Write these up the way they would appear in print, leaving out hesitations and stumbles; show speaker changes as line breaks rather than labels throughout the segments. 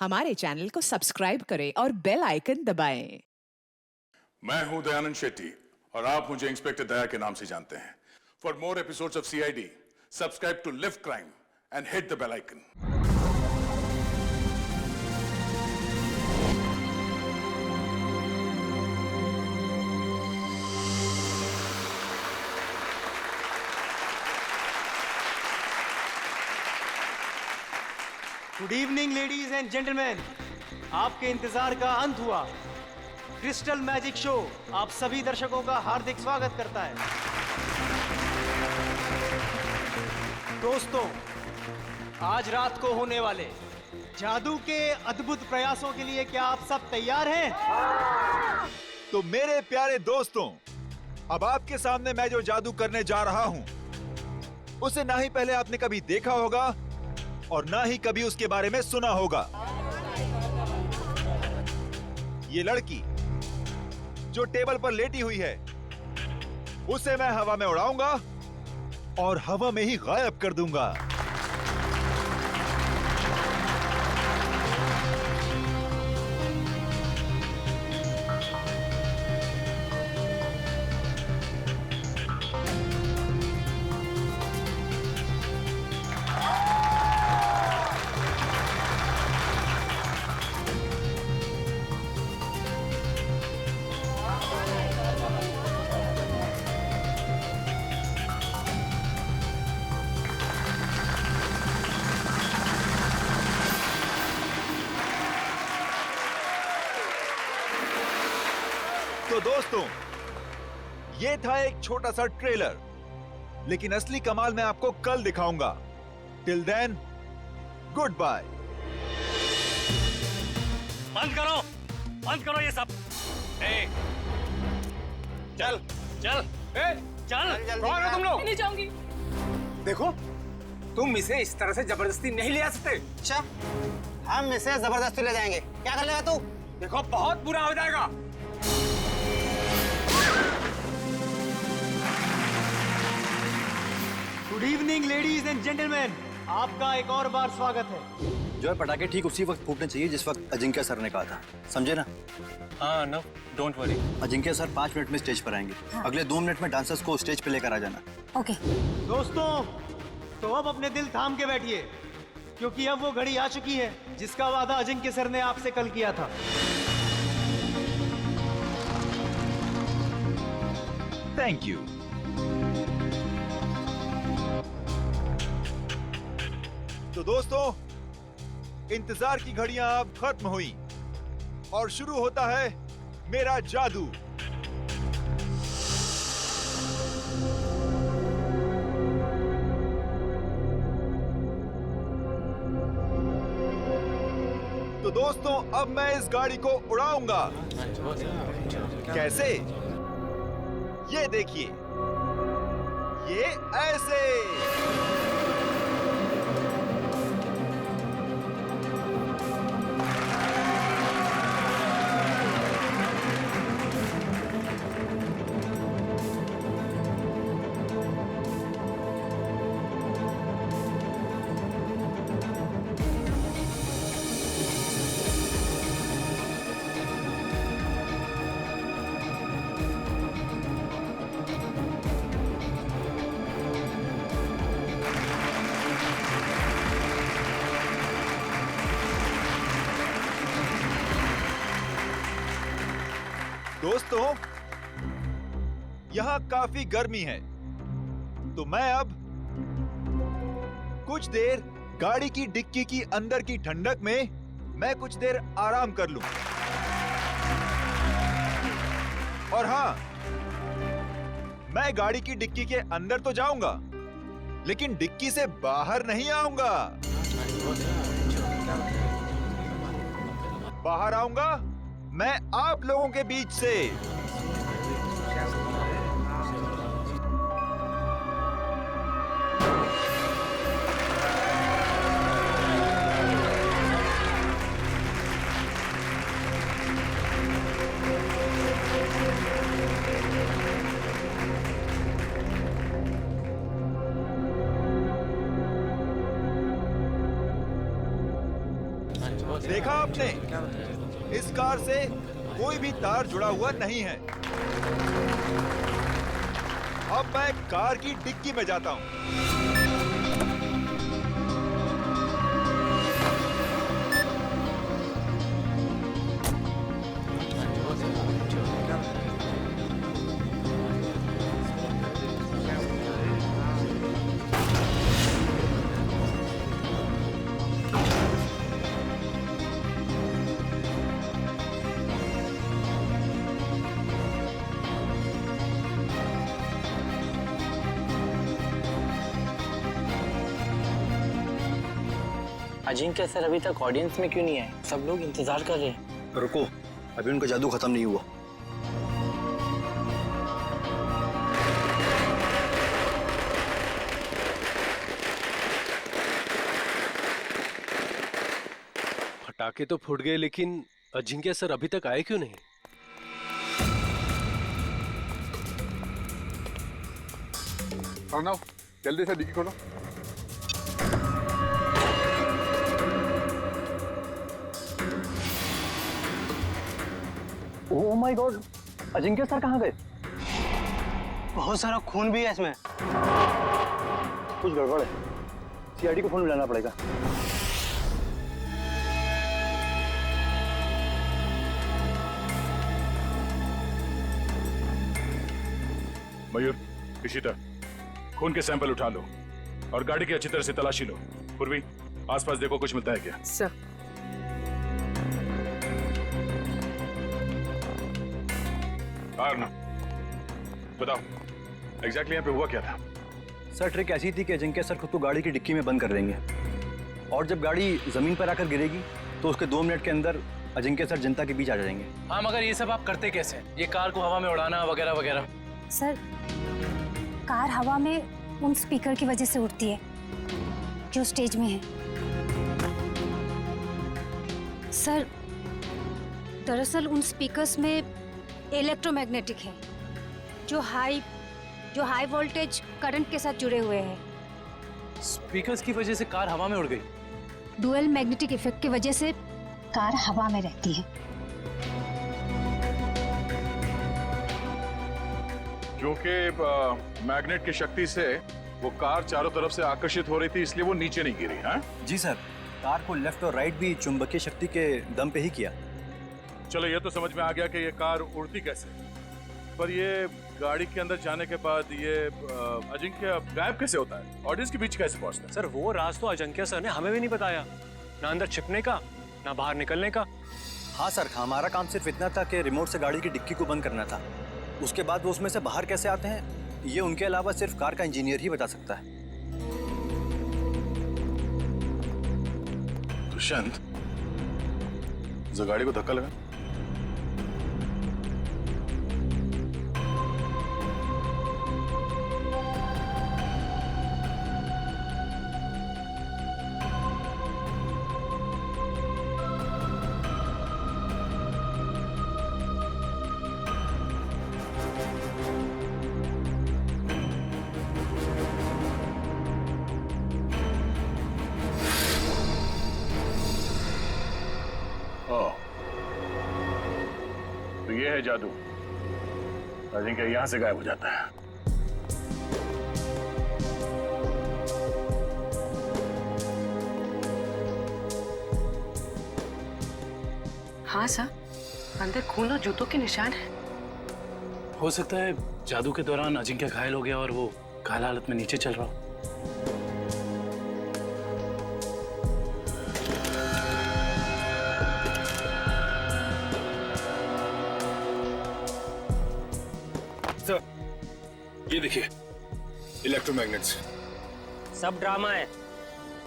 हमारे चैनल को सब्सक्राइब करें और बेल आइकन दबाएं।
मैं हूं दयानंद शेट्टी और आप मुझे इंस्पेक्टर दया के नाम से जानते हैं। For more episodes of CID, subscribe to lift crime and hit the bell icon.
Good evening ladies and gentleman, आपके इंतजार का अंत हुआ। क्रिस्टल मैजिक शो आप सभी दर्शकों का हार्दिक स्वागत करता है। दोस्तों, आज रात को होने वाले जादू के अद्भुत प्रयासों के लिए क्या आप सब तैयार हैं?
तो मेरे प्यारे दोस्तों, अब आपके सामने मैं जो जादू करने जा रहा हूं, उसे ना ही पहले आपने कभी देखा होगा और ना ही कभी उसके बारे में सुना होगा। ये लड़की जो टेबल पर लेटी हुई है, उसे मैं हवा में उड़ाऊंगा और हवा में ही गायब कर दूंगा। तो दोस्तों, ये था एक छोटा सा ट्रेलर, लेकिन असली कमाल मैं आपको कल दिखाऊंगा। Till then, good bye.
बंद करो ये सब। चल चल चल, कौन हो तुम लोग?
नहीं जाऊंगी।
देखो, तुम इसे इस तरह से जबरदस्ती नहीं ले आ सकते।
अच्छा, हम इसे जबरदस्ती ले जाएंगे। क्या कर लेगा तू?
देखो, बहुत बुरा हो जाएगा।
Good evening ladies and gentleman, आपका एक और बार स्वागत है।
जो है पटाखे ठीक उसी वक्त फूटने चाहिए जिस वक्त अजिंक्य सर ने कहा था, समझे ना?
हाँ, no, don't worry.
Ajinkya sir 5 minute में स्टेज पर आएंगे। अगले 2 मिनट में डांसर्स को स्टेज पे लेकर आ जाना।
ओके।
दोस्तों, तो अब अपने दिल थाम के बैठिए, क्योंकि अब वो घड़ी आ चुकी है जिसका वादा अजिंक्य सर ने आपसे कल किया था।
Thank you. तो दोस्तों, इंतजार की घड़ियां अब खत्म हुई और शुरू होता है मेरा जादू। तो दोस्तों, अब मैं इस गाड़ी को उड़ाऊंगा। कैसे? ये देखिए, ये ऐसे। दोस्तों, यहां काफी गर्मी है, तो मैं अब कुछ देर गाड़ी की डिक्की की अंदर की ठंडक में मैं कुछ देर आराम कर लूं। और हां, मैं गाड़ी की डिक्की के अंदर तो जाऊंगा, लेकिन डिक्की से बाहर नहीं आऊंगा। बाहर आऊंगा मैं आप लोगों के बीच से। देखा आपने, इस कार से कोई भी तार जुड़ा हुआ नहीं है। अब मैं कार की डिक्की में जाता हूं।
अजिंक्य सर अभी तक ऑडियंस में क्यों नहीं आए? सब लोग इंतजार कर रहे हैं।
रुको, अभी उनका जादू खत्म नहीं हुआ।
पटाखे तो फूट गए, लेकिन अजिंक्य सर अभी तक आए क्यों नहीं?
अर्णव, जल्दी से डिक्की खोलो।
Oh my God, Ajinkya sir कहाँ गए?
बहुत सारा खून भी है इसमें।
कुछ गड़बड़ है, सीआईडी को फोन मिलाना पड़ेगा।
मयूर, इशिता, खून के सैंपल उठा लो और गाड़ी की अच्छी तरह से तलाशी लो। पूर्वी, आसपास देखो कुछ मिलता है क्या?
सर।
अर्णव, बताओ एग्जैक्टली यहाँ पे हुआ क्या था?
सर ट्रिक ऐसी थी कि अजिंक्य सर खुद को गाड़ी की डिक्की में बंद कर देंगे और जब गाड़ी जमीन पर आकर गिरेगी तो उसके 2 मिनट के अंदर अजिंक्य सर जनता के बीच आ जाएंगे।
हाँ, मगर ये सब आप करते कैसे? ये कार को हवा में उड़ाना वगैरह वगैरह।
सर, कार हवा में उन स्पीकर की वजह से उड़ती है जो स्टेज में है। सर, दरअसल उन स्पीकर्स में इलेक्ट्रोमैग्नेटिक है जो हाई वोल्टेज करंट के साथ जुड़े हुए हैं।
स्पीकर्स की वजह से कार हवा में उड़ गई।
डुअल मैग्नेटिक इफेक्ट की वजह से कार हवा में रहती है।
क्योंकि मैग्नेट की शक्ति से वो कार चारों तरफ से आकर्षित हो रही थी, इसलिए वो नीचे नहीं गिरी। हाँ
जी सर, कार को लेफ्ट और राइट भी चुंबकीय शक्ति के दम पे ही किया।
चलो, ये तो समझ में आ गया कि ये कार उड़ती कैसे, पर ये गाड़ी के अंदर जाने के बाद ये अजिंक्य गायब कैसे होता है? ऑडियंस के बीच कैसे पहुंचता है?
सर, वो राज तो अजिंक्य सर ने हमें भी नहीं बताया, ना अंदर छिपने का ना बाहर निकलने का।
हाँ सर, हमारा काम सिर्फ इतना था कि रिमोट से गाड़ी की डिक्की को बंद करना था। उसके बाद वो उसमें से बाहर कैसे आते हैं ये उनके अलावा सिर्फ कार का इंजीनियर ही बता सकता है।
दुष्यंत, जो गाड़ी को धक्का लगा। तो ये है जादू। अजिंक्य यहां से गायब हो जाता है।
हाँ सर, अंदर खून और जूतों के निशान हैं।
हो सकता है जादू के दौरान अजिंक्य घायल हो गया और वो काला हालत में नीचे चल रहा हो।
सर, ये देखिए, इलेक्ट्रोमैग्नेट्स।
सब ड्रामा है।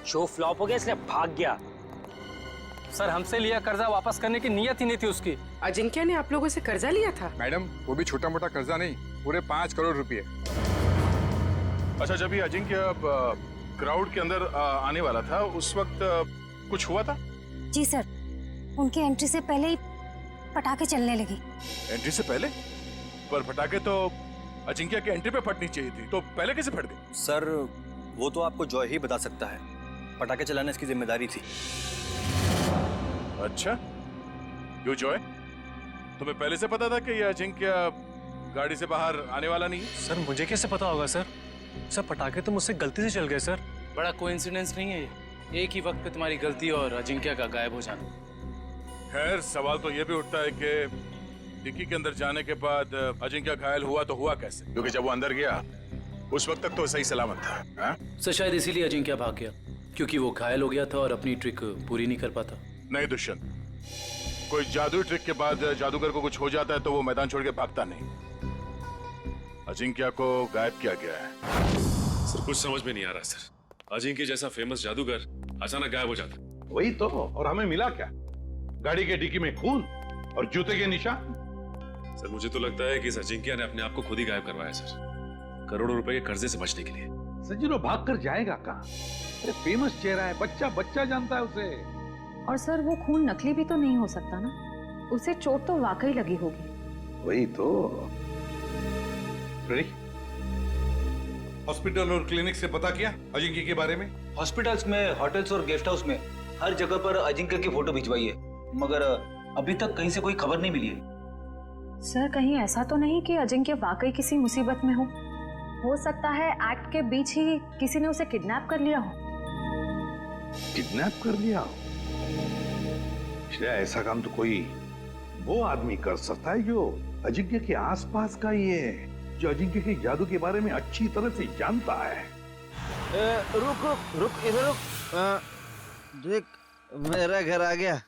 शो फ्लॉप हो गया इसलिए भाग गया।
सर, हमसे लिया कर्जा वापस करने की नीयत ही नहीं थी उसकी।
अजिंक्य ने आप लोगों से कर्जा लिया था?
मैडम, वो भी छोटा मोटा कर्जा नहीं, पूरे 5 करोड़ रुपए।
अच्छा, जब ये अजिंक्य क्राउड के अंदर आने वाला था, उस वक्त कुछ हुआ था?
जी सर, उनकी एंट्री से पहले ही पटाखे चलने लगे।
एंट्री से पहले? पर पटाखे तो अजिंक्य के एंट्री पे फटनी चाहिए थी, तो पहले कैसे फट गई?
सर, वो तो आपको जॉय ही बता सकता है। पटाखे चलाना इसकी जिम्मेदारी थी।
अच्छा, क्यों जॉय? तुम्हें पहले से पता था कि ये अजिंक्य गाड़ी से बाहर आने वाला नहीं है?
सर मुझे कैसे पता होगा सर? सर पटाखे तो मुझसे गलती से चल गए सर। बड़ा कोइंसिडेंस नहीं है ये? एक ही वक्त पे तुम्हारी गलती और अजिंक्य का गायब हो जाना।
खैर, सवाल तो ये भी उठता है कि डिक्की के अंदर जाने के बाद अजिंक्य घायल हुआ तो हुआ कैसे? क्योंकि जब वो अंदर गया उस वक्त तक तो सही सलामत था। हा?
सर शायद इसीलिए अजिंक्य भाग गया, क्योंकि वो घायल हो गया था और अपनी ट्रिक पूरी नहीं कर पाता।
नहीं दुष्यंत, कोई जादुई ट्रिक के बाद जादूगर को कुछ हो जाता है तो वो मैदान छोड़ के भागता नहीं। अजिंक्य को गायब किया गया है।
सर कुछ समझ में नहीं आ रहा सर। अजिंक्य जैसा फेमस जादूगर अचानक गायब हो जाता।
वही तो, और हमें मिला क्या? गाड़ी के डिक्की में खून और जूते के निशान।
सर मुझे तो लगता है कि इस अजिंक्य ने अपने आप को खुद ही गायब करवाया सर, करोड़ों रुपए के कर्जे से बचने के लिए।
सज्जनों, भाग कर जाएगा कहाँ? अरे फेमस चेहरा है, बच्चा बच्चा जानता है उसे।
और सर वो खून नकली भी तो नहीं हो सकता ना, उसे चोट तो वाकई लगी होगी।
वही तो। हॉस्पिटल और क्लिनिक से पता किया अजिंक्य के बारे में?
हॉस्पिटल्स में, होटल्स और गेस्ट हाउस में हर जगह पर अजिंक्य की फोटो भिजवाई है, मगर अभी तक कहीं से कोई खबर नहीं मिली है।
सर कहीं ऐसा तो नहीं कि अजिंक्य वाकई किसी मुसीबत में हो सकता है एक्ट के बीच ही किसी ने उसे किडनैप कर लिया हो।
किडनैप कर लिया हो? ऐसा काम तो कोई वो आदमी कर सकता है जो अजिंक्य के आसपास का ही है, जो अजिंक्य के जादू के बारे में अच्छी तरह से जानता है।
रुक रुक रुक, इधर रुक। देख, मेरा घर आ गया।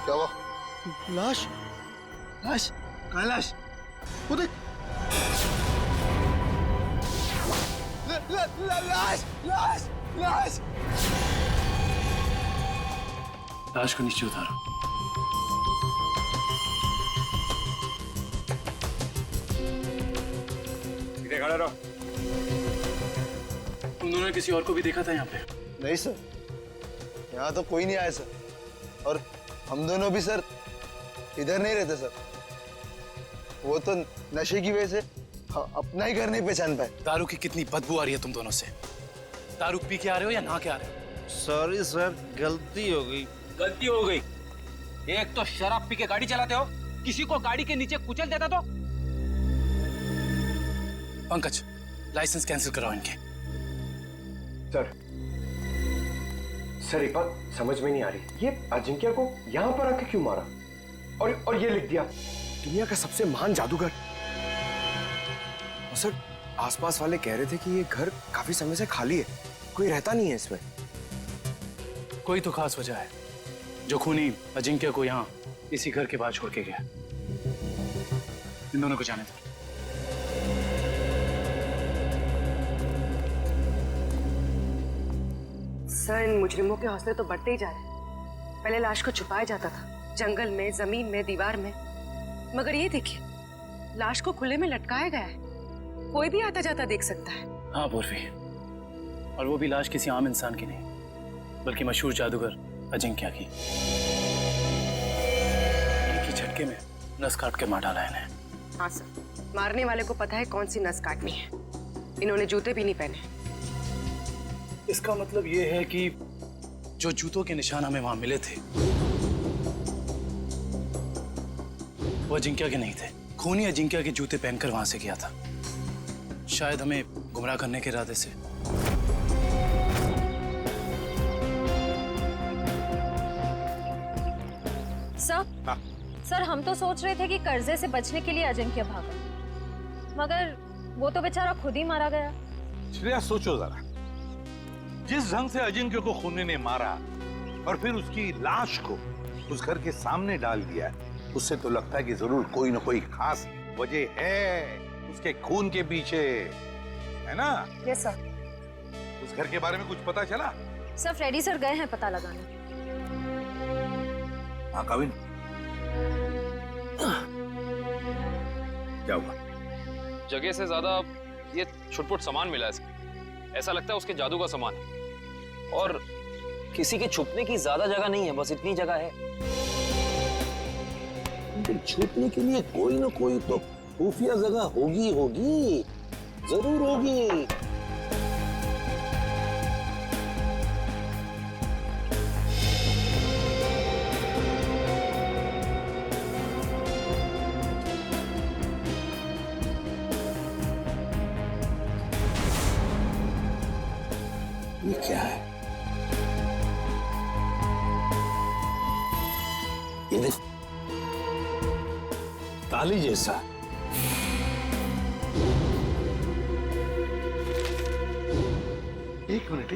क्या हुआ?
लाश, लाश, कहाँ लाश? वो देख। लाश, लाश, लाश।
लाश को नीचे उतारो।
इधर खड़ा रहो।
तुम दोनों ने किसी और को भी देखा था यहाँ पे?
नहीं सर, यहाँ तो कोई नहीं आया सर। और हम दोनों भी सर इधर नहीं रहते सर। वो तो नशे की वजह से अपना ही घर नहीं पहचान पाए।
दारू की कितनी बदबू आ रही है तुम दोनों से। दारू पी के आ रहे हो या नहा के आ रहे हो?
सॉरी सर, गलती हो गई। गलती हो गई? एक तो शराब पी के गाड़ी चलाते हो, किसी को गाड़ी के नीचे कुचल देता तो।
पंकज, लाइसेंस कैंसिल कराओ इनके।
सर एक बात समझ में नहीं आ रही, ये अजिंक्य को यहाँ पर आके क्यों मारा? और ये लिख दिया दुनिया का सबसे महान जादूगर। और सर आसपास वाले कह रहे थे कि ये घर काफी समय से खाली है, कोई रहता नहीं है इसमें।
कोई तो खास वजह है जो खूनी अजिंक्य को यहाँ इसी घर के बाहर छोड़ के गया। इन दोनों को जाने दो।
सर इन मुजरिमों के हौसले तो बढ़ते ही जा रहे हैं। पहले लाश को छुपाया जाता था, जंगल में, जमीन में, दीवार में, मगर ये देखिए लाश को खुले में लटकाया गया है, कोई भी आता जाता देख सकता है।
हाँ पूर्वी, और वो भी लाश किसी आम इंसान की नहीं, बल्कि मशहूर जादूगर अजिंक्य की। एक ही झटके में नस काट के मार डाला इन्हें।
हाँ सर, मारने वाले को पता है कौन सी नस काटनी है। इन्होंने जूते भी नहीं पहने।
इसका मतलब ये है कि जो जूतों के निशान हमें वहां मिले थे वो अजिंक्य के नहीं थे। खूनी अजिंक्य के जूते पहनकर वहां से गया था, शायद हमें गुमराह करने के इरादे से।
सर हम तो सोच रहे थे कि कर्जे से बचने के लिए अजिंक्य भागा, मगर वो तो बेचारा खुद ही मारा गया।
श्रेया सोचो जरा, जिस ढंग से अजिंक्य को खूनी ने मारा और फिर उसकी लाश को उस घर के सामने डाल दिया, उससे तो लगता है कि जरूर कोई ना कोई खास वजह है उसके खून के पीछे, है ना?
Yes sir.
उस घर के बारे में कुछ पता चला?
सर फ्रेडी सर गए हैं पता लगाने।
हाँ कविन, क्या हुआ?
जगह से ज्यादा ये छुटपुट सामान मिला है। ऐसा लगता है उसके जादू का सामान है। और
किसी के छुपने की ज्यादा जगह नहीं है, बस इतनी जगह है।
छुपने के लिए कोई ना कोई तो खुफिया जगह होगी होगी, जरूर होगी। ये क्या है? ये ताली जैसा। एक मिनट।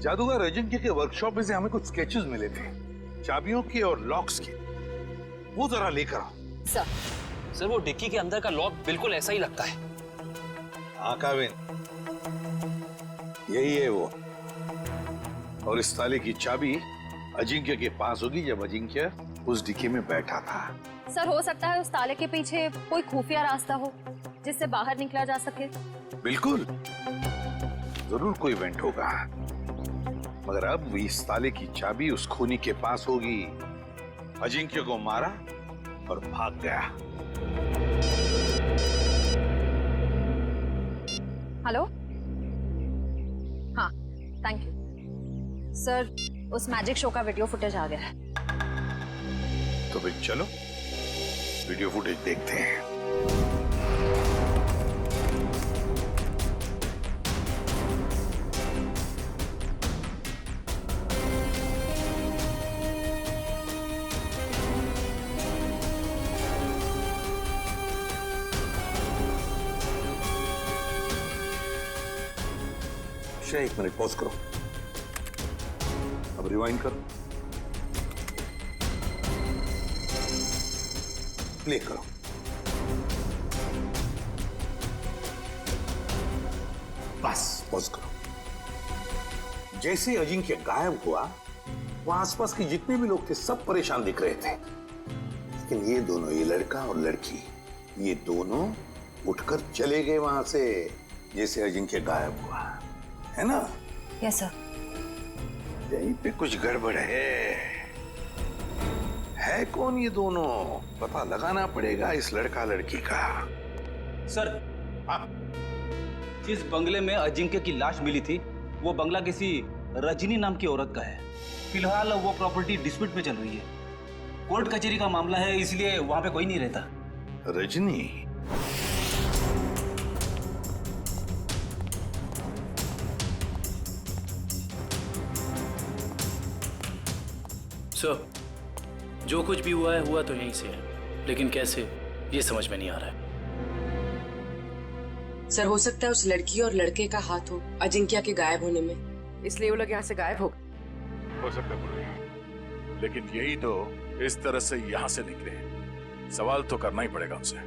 जादूगर अजिंक्य के वर्कशॉप में से हमें कुछ स्केचेस मिले थे, चाबियों के और लॉक्स के। वो जरा लेकर आओ।
सर वो डिक्की के अंदर का लॉक बिल्कुल ऐसा ही लगता है।
हाँ काविन, यही है वो। और इस ताले की चाबी अजिंक्य के पास होगी जब अजिंक्य उस डिक्की में बैठा था।
सर हो सकता है उस ताले के पीछे कोई खुफिया रास्ता हो जिससे बाहर निकला जा सके।
बिल्कुल, जरूर कोई इवेंट होगा, मगर अब इस ताले की चाबी उस खूनी के पास होगी। अजिंक्य को मारा और भाग गया।
हेलो, हाँ थैंक यू सर, उस मैजिक शो का वीडियो फुटेज आ गया है।
तो फिर चलो वीडियो फुटेज देखते हैं। एक मिनट पॉज करो, अब रिवाइंड करो, प्ले करो। बस पॉज करो। जैसे अजिंक्य गायब हुआ, वहां आसपास के जितने भी लोग थे सब परेशान दिख रहे थे, लेकिन ये दोनों, ये लड़का और लड़की, ये दोनों उठकर चले गए वहां से जैसे अजिंक्य गायब हुआ, है ना?
Yes sir.
यहीं पे कुछ गड़बड़ है कौन ये दोनों? पता लगाना पड़ेगा इस लड़का लड़की का।
सर, जिस बंगले में अजिंक्य की लाश मिली थी, वो बंगला किसी रजनी नाम की औरत का है। फिलहाल वो प्रॉपर्टी डिस्प्यूट में चल रही है, कोर्ट कचहरी का मामला है, इसलिए वहां पे कोई नहीं रहता।
रजनी?
सर, जो कुछ भी हुआ है हुआ तो यहीं से है, लेकिन कैसे ये समझ में नहीं आ रहा है।
सर हो सकता है उस लड़की और लड़के का हाथ हो अजिंक्य के गायब होने में, इसलिए वो लोग यहाँ से गायब हो गए।
हो सकता है, लेकिन यही तो इस तरह से यहाँ से निकले, सवाल तो करना ही पड़ेगा उनसे।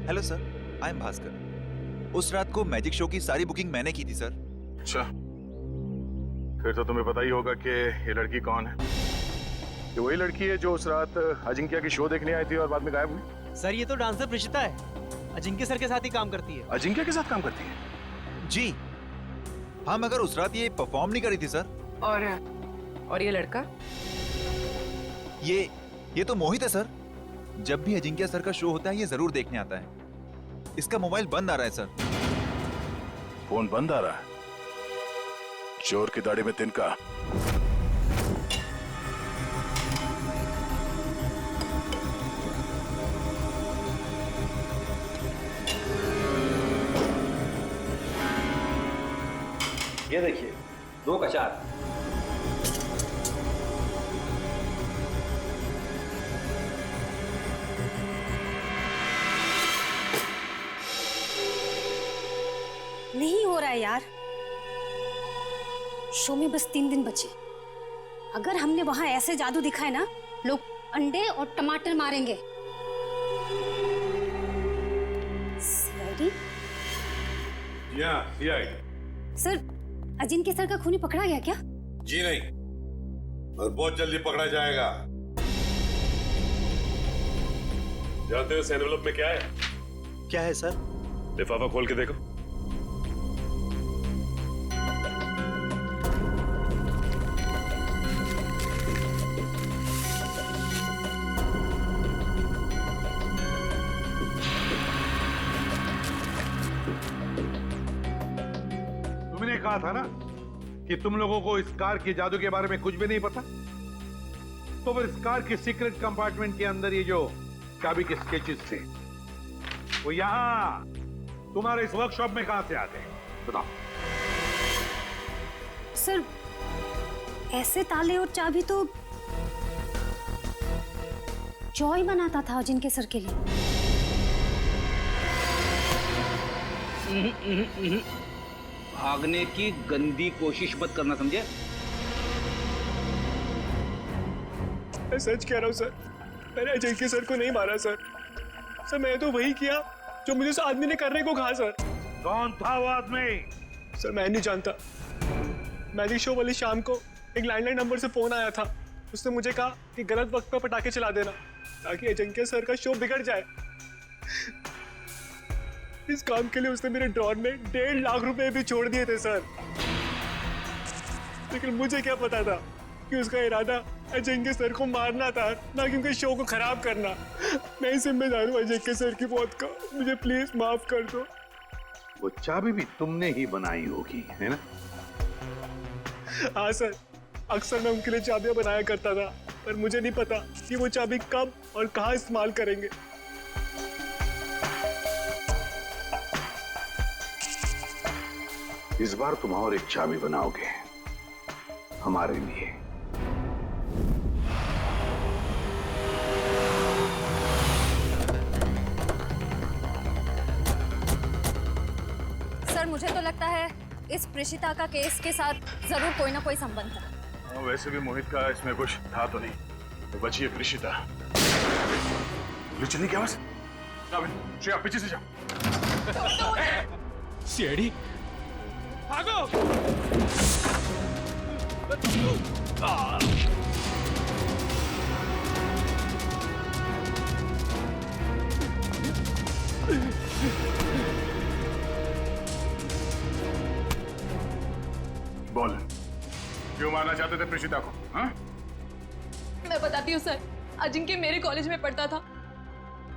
Hello sir, I am Bhaskar. उस रात को मैजिक शो की सारी बुकिंग मैंने की थी सर।
अच्छा, फिर तो तुम्हें पता ही होगा कि ये लड़की कौन है। ये वही लड़की है जो उस रात अजिंक्य की शो देखने आई थी और बाद में गायब हुई।
सर ये तो डांसर प्रिशिता है, अजिंक्य सर के साथ ही काम करती है।
अजिंक्य के साथ काम करती है?
जी हाँ, मगर उस रात ये परफॉर्म नहीं करी थी सर।
और ये लड़का?
ये तो मोहित है सर। जब भी अजिंक्य सर का शो होता है ये जरूर देखने आता है। इसका मोबाइल बंद आ रहा है सर।
फोन बंद आ रहा है? चोर की दाढ़ी में तिनका।
ये देखिए, 2 का 4।
नहीं हो रहा है यार, शो में बस 3 दिन बचे। अगर हमने वहां ऐसे जादू दिखाए ना, लोग अंडे और टमाटर मारेंगे। सीआईडी? सर, अजिंक्य सर का खूनी पकड़ा गया क्या?
जी नहीं, और बहुत जल्दी पकड़ा जाएगा।
जानते हो इस एनवेलप में क्या है?
क्या है सर?
लिफाफा खोल के देखो।
मैंने कहा था ना कि तुम लोगों को इस कार के जादू के बारे में कुछ भी नहीं पता। तो फिर इस कार के सीक्रेट कंपार्टमेंट के अंदर ये जो चाबी के स्केचेस थे वो यहां तुम्हारे इस वर्कशॉप में कहां से आते हैं, बताओ।
सर ऐसे ताले और चाबी तो जॉय बनाता था अजिंक्य सर के लिए।
भागने की गंदी कोशिश मत करना, समझे?
मैं सच कह रहा हूँ सर, मैंने अजिंक्य सर को नहीं मारा सर। सर मैं तो वही किया जो मुझे उस आदमी ने करने को कहा सर।
कौन था वो आदमी?
सर मैं नहीं जानता। मैजिक शो वाली शाम को एक लैंडलाइन नंबर से फोन आया था। उसने मुझे कहा कि गलत वक्त पर पटाखे चला देना ताकि अजिंक्य सर का शो बिगड़ जाए। इस काम के लिए उसने मेरे ड्रॉर में 1.5 लाख रुपए भी छोड़ दिए थे सर। लेकिन मुझे क्या पता था कि उसका इरादा अजिंक्य सर को मारना था, ना कि उनके शो को खराब करना। मैं ही जिम्मेदार हूँ अजिंक्य सर की मौत का। मुझे प्लीज माफ कर दो।
वो चाबी भी तुमने ही बनाई होगी, है ना?
हाँ सर, अक्सर मैं उनके लिए चाबियां बनाया करता था, पर मुझे नहीं पता कि वो चाबी कब और कहाँ इस्तेमाल करेंगे।
इस बार तुम और एक चाबी बनाओगे हमारे लिए।
सर मुझे तो लगता है इस प्रिशिता का केस के साथ जरूर कोई ना कोई संबंध है।
वैसे भी मोहित का इसमें कुछ था तो नहीं, तो बची है प्रिशिता। चलने की आवाज। श्रेया पीछे से जाओ।
सीआईडी भागो।
बोल, क्यों मारना चाहते थे प्रिशिता को? हाँ?
मैं बताती हूँ सर, अजिंक्य मेरे कॉलेज में पढ़ता था,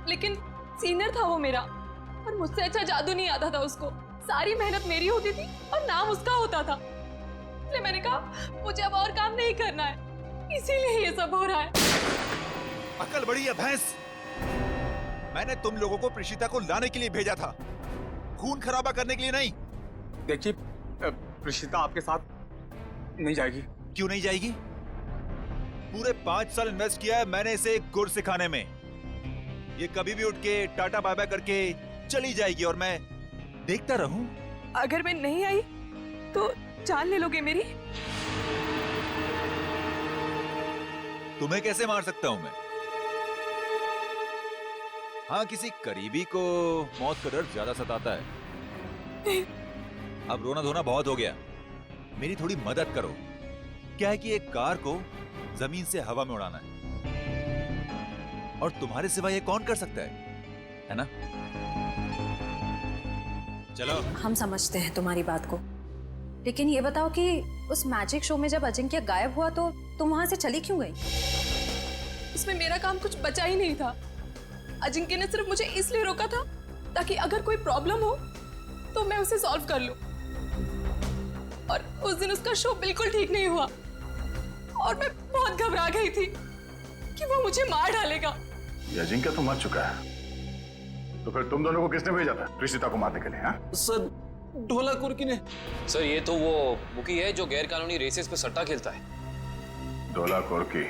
लेकिन सीनियर था वो मेरा, और मुझसे अच्छा जादू नहीं आता था उसको। सारी मेहनत मेरी होती थी और नाम उसका होता था। इसलिए मैंने कहा मुझे अब और काम नहीं करना है, इसीलिए ये सब हो रहा है।
अकल बड़ी है भैंस। मैंने तुम लोगों को प्रिशिता को लाने के लिए भेजा था, खून खराबा करने के लिए नहीं।
देखिए प्रिशिता आपके साथ नहीं जाएगी।
क्यों नहीं जाएगी? पूरे 5 साल इन्वेस्ट किया है मैंने इसे गुर सिखाने में। ये कभी भी उठ के टाटा बाय बाय करके चली जाएगी और मैं देखता रहूं।
अगर मैं नहीं आई तो जान ले लोगे मेरी?
तुम्हें कैसे मार सकता हूं मैं? हाँ, किसी करीबी को मौत का डर ज्यादा सताता है। अब रोना धोना बहुत हो गया, मेरी थोड़ी मदद करो। क्या है कि एक कार को जमीन से हवा में उड़ाना है, और तुम्हारे सिवा ये कौन कर सकता है ना? चलो।
हम समझते हैं तुम्हारी बात को, लेकिन ये बताओ कि उस मैजिक शो में जब अजिंक्य गायब हुआ तो तुम वहां से चली क्यों गई?
उसमें मेरा काम कुछ बचा ही नहीं था। अजिंक्य ने सिर्फ मुझे इसलिए रोका था ताकि अगर कोई प्रॉब्लम हो तो मैं उसे सॉल्व कर लूं। और उस दिन उसका शो बिल्कुल ठीक नहीं हुआ और मैं बहुत घबरा गई थी कि वो मुझे मार डालेगा।
ये अजिंक्य तो मर चुका है, तो फिर तुम दोनों को किसने भेजा था प्रिशिता को मारने के लिए? हाँ?
सर ढोला कुर्की ने। सर ये तो वो मुकी है जो गैर कानूनी रेसेस पे सट्टा खेलता है।
ढोला कुर्की?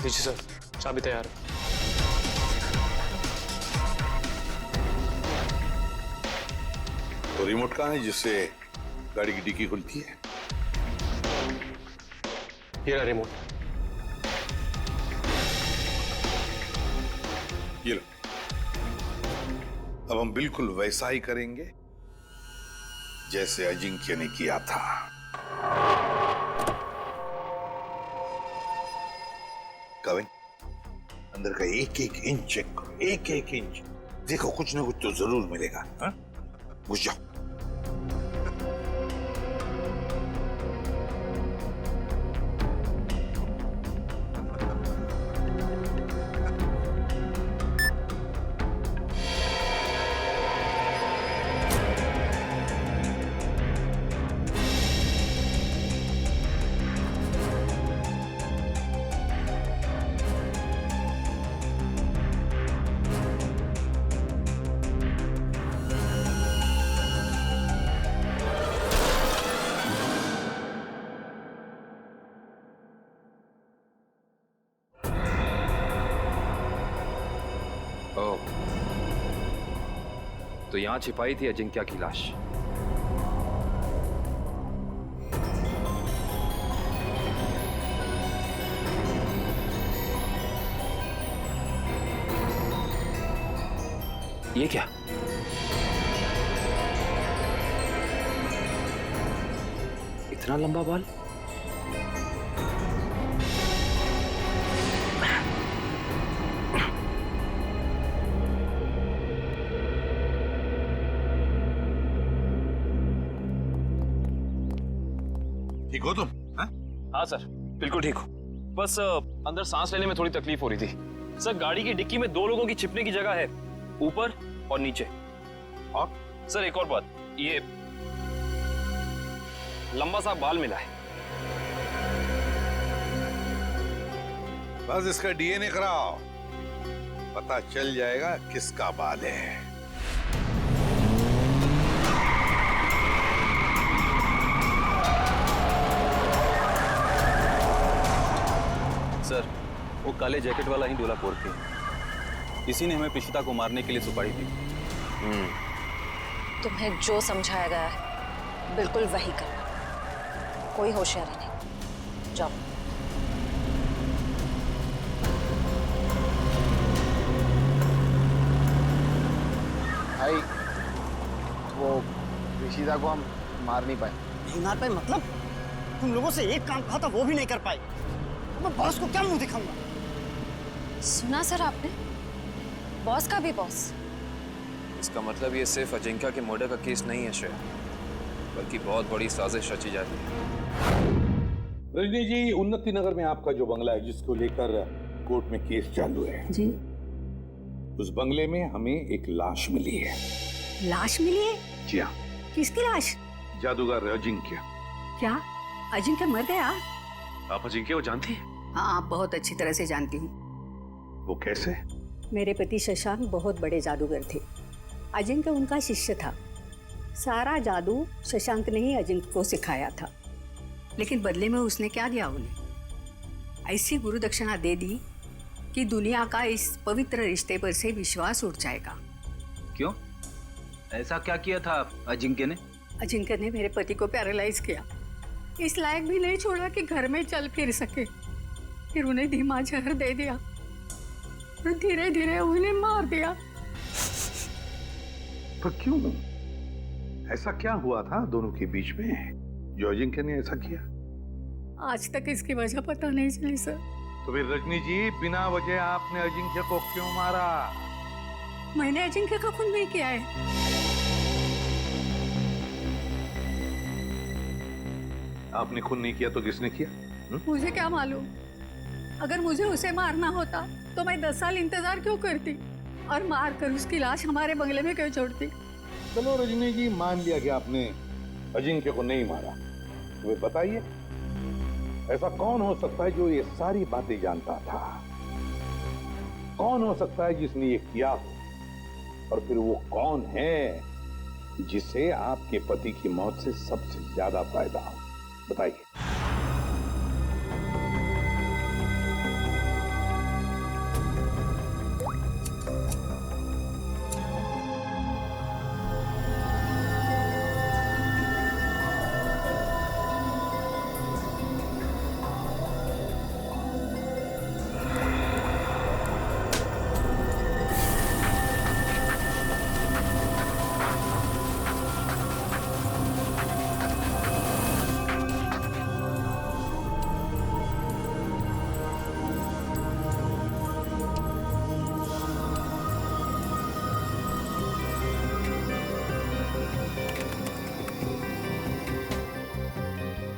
जी सर, चाबी तैयार है।
तो रिमोट कहाँ है जिससे गाड़ी की डिक्की खुलती है?
ये रहा रिमोट।
ये लो। अब हम बिल्कुल वैसा ही करेंगे जैसे अजिंक्य ने किया था। कविन, अंदर का एक एक इंच चेक करो, एक एक इंच। देखो कुछ ना कुछ तो जरूर मिलेगा। हाँ, घुस जाओ।
तो यहां छिपाई थी अजिंक्या की लाश। ये क्या? इतना लंबा बाल?
ठीक हो तुम?
हाँ सर, बिल्कुल ठीक हो। बस अंदर सांस लेने में थोड़ी तकलीफ हो रही थी। सर, गाड़ी की डिक्की में 2 लोगों की छिपने की जगह है, ऊपर और नीचे।
और
सर एक और बात, ये लंबा सा बाल मिला है।
बस इसका डीएनए कराओ, पता चल जाएगा किसका बाल है।
सर, वो काले जैकेट वाला ही डोला कोर थे। इसी ने हमें प्रीशिता को मारने के लिए सुपारी दी।
तुम्हें जो समझाया गया है बिल्कुल वही करना, कोई होशियारी नहीं। जाओ।
भाई, वो प्रीशिता को हम मार नहीं पाए।
नहीं मार पाए मतलब? तुम लोगों से एक काम कहा था वो भी नहीं कर पाए। मैं बॉस को क्या मुंह दिखाऊंगा?
सुना सर आपने? बॉस का भी बॉस।
इसका मतलब ये सिर्फ अजिंक्या के मर्डर का केस नहीं है श्रेया, बल्कि बहुत बड़ी साजिश रची जा रही है।
रजनी जी, उन्नति नगर में आपका जो बंगला है जिसको लेकर कोर्ट में केस चालू है
जी,
उस बंगले में हमें एक लाश मिली है।
लाश मिली है?
जी हाँ।
किसकी लाश?
जादूगर अजिंक्य।
क्या अजिंक्य मर गया?
आप अजिंक्य को जानती हैं?
हाँ, बहुत अच्छी तरह से जानती हूँ।
वो कैसे?
मेरे पति शशांक बहुत बड़े जादूगर थे। अजिंक्य उनका शिष्य था। सारा जादू शशांक ने ही अजिंक्य को सिखाया था। लेकिन बदले में उसने क्या दिया उन्हें? ऐसी गुरु दक्षिणा दे दी कि दुनिया का इस पवित्र रिश्ते पर से विश्वास उठ जाएगा।
क्यों? ऐसा क्या किया था अजिंक्य ने?
अजिंक्य ने मेरे पति को पैरालाइज किया, इस लायक भी नहीं छोड़ा कि घर में चल फिर सके। फिर उन्हें धीमा जहर दे दिया और धीरे धीरे उन्हें मार दिया।
पर क्यों? ऐसा क्या हुआ था दोनों के बीच में जो अजिंक्य ने ऐसा किया?
आज तक इसकी वजह पता नहीं चली सर।
तो फिर रजनी जी, बिना वजह आपने अजिंक्य को क्यों मारा?
मैंने अजिंक्य का खून नहीं किया है।
आपने खून नहीं किया तो किसने किया?
मुझे क्या मालूम? अगर मुझे उसे मारना होता तो मैं 10 साल इंतजार क्यों करती और मार कर उसकी लाश हमारे बंगले में क्यों छोड़ती?
चलो रजनी जी, मान लिया कि आपने अजिंक्य को नहीं मारा। तो बताइए, ऐसा कौन हो सकता है जो ये सारी बातें जानता था? कौन हो सकता है जिसने ये किया हो? और फिर वो कौन है जिसे आपके पति की मौत से सबसे ज्यादा फायदा हो? बताइए।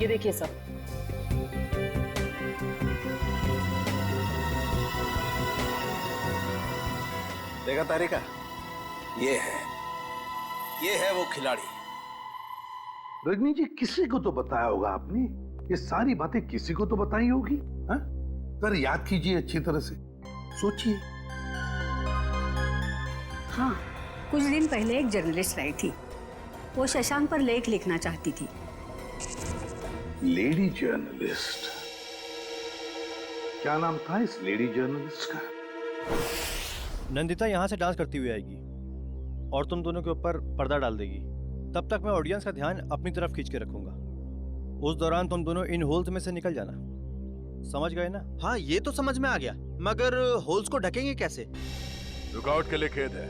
ये देखिए सर।
देखा तारिका, ये है वो खिलाड़ी।
रजनी जी, किसी को तो बताया होगा आपने, ये सारी बातें किसी को तो बताई होगी। हाँ? पर याद कीजिए अच्छी तरह से, सोचिए।
हाँ, कुछ दिन पहले एक जर्नलिस्ट आई थी। वो शशांक पर लेख लिखना चाहती थी।
Lady journalist? क्या नाम था इस लेडी जर्नलिस्ट का?
नंदिता यहाँ से डांस करती हुई आएगी और तुम दोनों के ऊपर पर्दा डाल देगी। तब तक मैं ऑडियंस का ध्यान अपनी तरफ खींच के रखूंगा। उस दौरान तुम दोनों इन होल्स में से निकल जाना। समझ गए ना?
हाँ, ये तो समझ में आ गया, मगर होल्स को ढकेंगे कैसे?
रुकावट के लिए खेद है,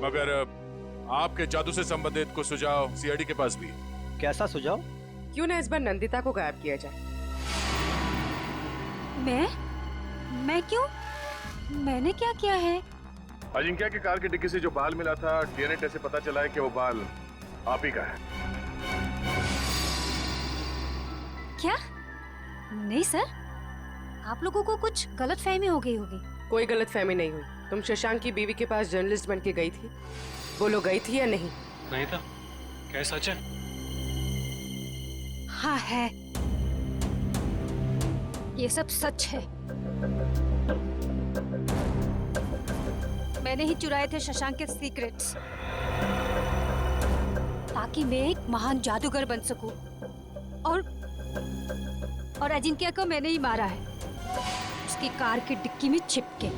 मगर आपके जादू से संबंधित कुछ सुझाव सीआईडी के पास भी।
कैसा सुझाव?
क्यों ना इस बार नंदिता को गायब किया जाए?
मैं क्यों? मैंने क्या किया है?
अजिंक्य की कार की डिक्की से जो बाल मिला था, डीएनए टेस्ट से पता चला है कि वो बाल आप ही का है।
क्या? नहीं सर, आप लोगों को कुछ गलतफहमी हो गई होगी।
कोई गलतफहमी नहीं हुई। तुम शशांक की बीवी के पास जर्नलिस्ट बन के गई थी, बोलो गई थी या नहीं?
नहीं था। क्या सच है?
हाँ है, ये सब सच है। मैंने ही चुराए थे शशांक के सीक्रेट्स, ताकि मैं एक महान जादूगर बन सकूं। और अजिंक्य को मैंने ही मारा है, उसकी कार की डिक्की में छिप के।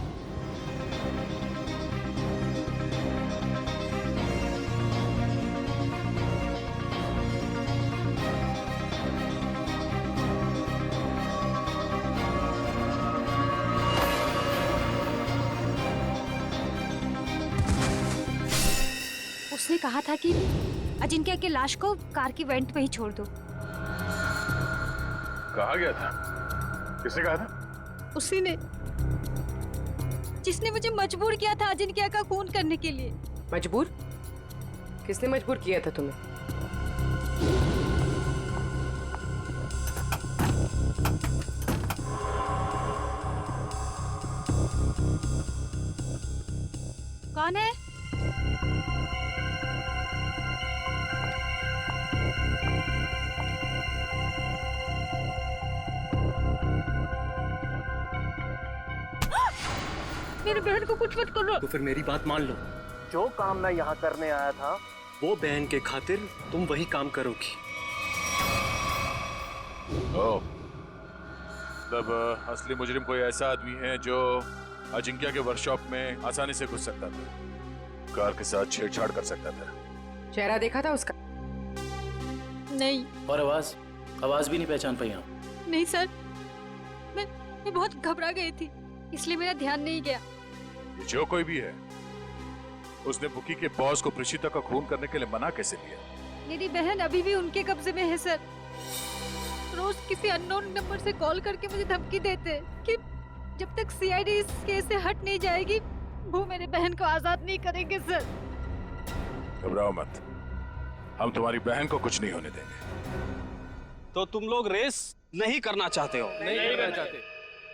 उसने कहा था कि अजिंक्य की लाश को कार की वेंट में ही छोड़ दो।
कहा गया था? किसने कहा था?
उसी ने, जिसने मुझे मजबूर किया था अजिंक्य का खून करने के लिए।
मजबूर? किसने मजबूर किया था तुम्हें?
कौन है? मेरे बहन को कुछ मत करो।
तो फिर मेरी बात मान लो, जो काम मैं यहाँ करने आया था वो बहन के खातिर तुम वही काम करोगी।
ओह, तब असली मुजरिम कोई ऐसा आदमी है जो अजिंक्य के वर्कशॉप में आसानी से घुस सकता था, कार के साथ छेड़छाड़ कर सकता था।
चेहरा देखा था उसका?
नहीं।
और आवाज भी नहीं पहचान पाई आप?
नहीं सर, मैं बहुत घबरा गई थी, इसलिए मेरा ध्यान नहीं गया।
जो कोई भी है, उसने बुकी के बॉस को प्रिशिता का खून करने के लिए मना कैसे किया?
मेरी बहन अभी भी उनके कब्जे में है सर। रोज किसी अननोन नंबर से कॉल करके मुझे धमकी देते कि जब तक सीआईडी इस केस से हट नहीं जाएगी वो मेरे बहन को आजाद नहीं करेंगे सर।
घबराओ मत, हम तुम्हारी बहन को कुछ नहीं होने देंगे।
तो तुम लोग रेस नहीं करना चाहते हो?
नहीं करना चाहते।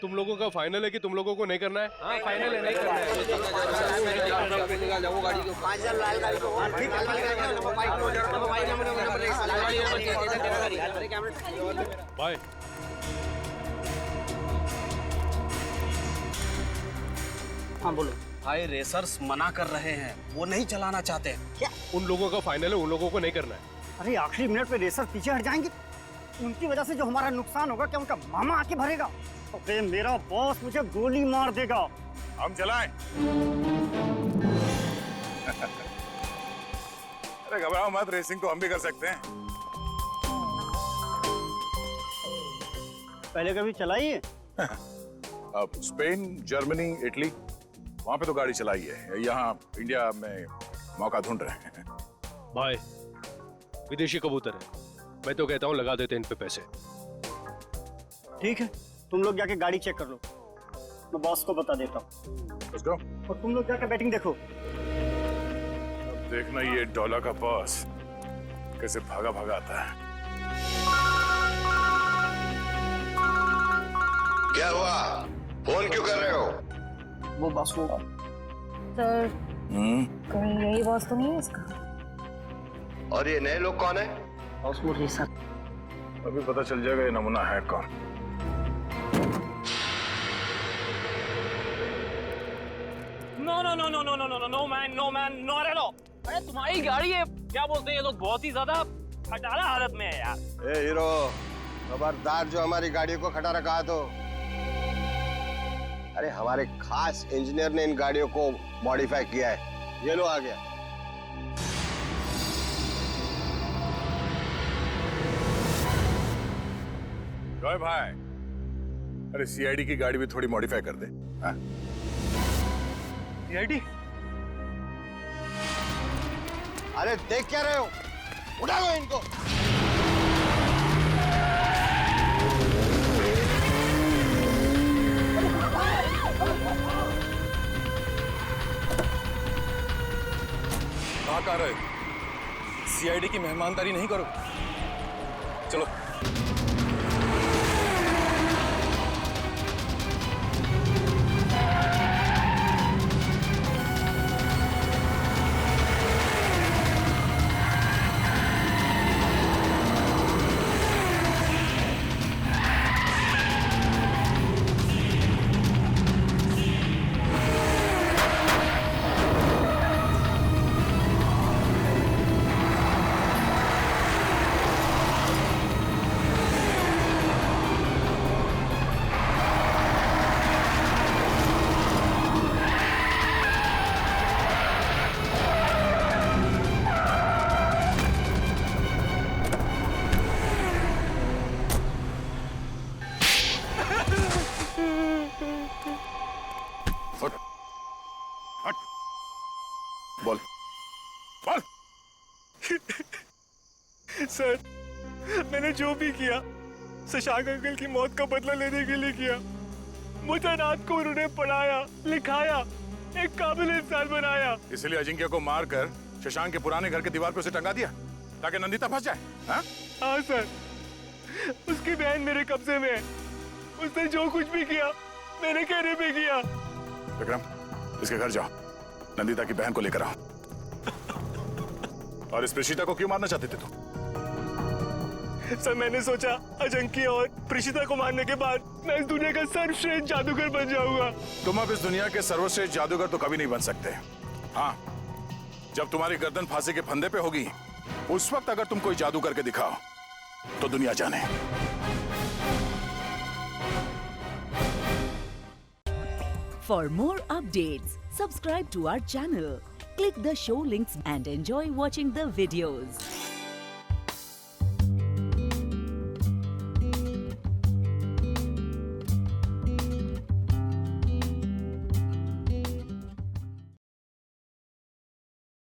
तुम लोगों का फाइनल है कि तुम लोगों को नहीं करना है?
हाँ, फाइनल है, नहीं करना है।
बाय।
हाँ बोलो। भाई रेसर्स मना कर रहे हैं, वो नहीं चलाना चाहते।
क्या? उन लोगों का फाइनल है, उन लोगों को नहीं करना है।
अरे आखिरी मिनट पे रेसर पीछे हट जाएंगे, उनकी वजह से जो हमारा नुकसान होगा, क्या उनका मामा आके भरेगा? अबे मेरा बॉस मुझे गोली मार देगा।
हम चलाएं? अरे घबराओ मत, रेसिंग तो हम भी कर सकते हैं।
पहले कभी चलाई है?
अब स्पेन, जर्मनी, इटली, वहां पे तो गाड़ी चलाई है। यहाँ इंडिया में मौका ढूंढ रहे हैं।
भाई विदेशी कबूतर है, मैं तो कहता हूँ लगा देते इन पे पैसे।
ठीक है, तुम लोग जाके गाड़ी चेक कर लो, मैं बॉस को बता देता हूँ।
Let's go.
और तुम लोग जाके बैटिंग देखो।
देखना ये डॉलर का बॉस कैसे भागा भागा आता है।
क्या हुआ? फोन क्यों कर रहे हो?
वो बॉस को
सर कहीं यही बॉस तो नहीं है इसका?
और ये नए लोग कौन है?
बॉस वो रही सर।
अभी पता चल जाएगा ये नमूना है कौन।
No no no no no no no no man not at all. अरे तुम्हारी गाड़ी है, क्या बोलते हैं ये लोग, बहुत ही ज्यादा खटारा हालत में है यार।
ए हीरो, खबरदार जो हमारी गाड़ी को खटारा कहा तो। अरे हमारे खास इंजीनियर ने इन गाड़ियों को मॉडिफाई किया है। ये लो आ गया।
जॉय भाई, अरे सीआईडी की गाड़ी भी थोड़ी मॉडिफाई कर दे। हाँ?
सीआईडी?
अरे देख क्या रहे हो? उठा लो इनको।
कहाँ कर रहे? सीआईडी की मेहमानदारी नहीं करो। चलो।
बोल बोल।
सर, मैंने जो भी किया शशांक अंकल की मौत का बदला लेने के लिए किया। मुझे रात को उन्होंने पढ़ाया, लिखाया, एक काबिल इंसान बनाया।
इसलिए अजिंक्य को मारकर शशांक के पुराने घर के दीवार पे उसे टंगा दिया ताकि नंदिता फंस जाए।
हाँ सर, उसकी बहन मेरे कब्जे में है। उसने जो कुछ भी किया मेरे कहने पे किया।
विक्रम, इसके घर जाओ, नंदिता की बहन को लेकर आओ। और इस प्रीशिता को क्यों मारना चाहते थे तुम?
सर, मैंने सोचा अजिंक्य और प्रीशिता को मारने के बाद मैं इस दुनिया का सर्वश्रेष्ठ जादूगर बन जाऊंगा।
तुम अब इस दुनिया के सर्वश्रेष्ठ जादूगर तो कभी नहीं बन सकते। हाँ, जब तुम्हारी गर्दन फांसी के फंदे पे होगी, उस वक्त अगर तुम कोई जादू करके दिखाओ तो दुनिया जाने।
For more updates, subscribe to our channel, click the show links and enjoy watching the videos.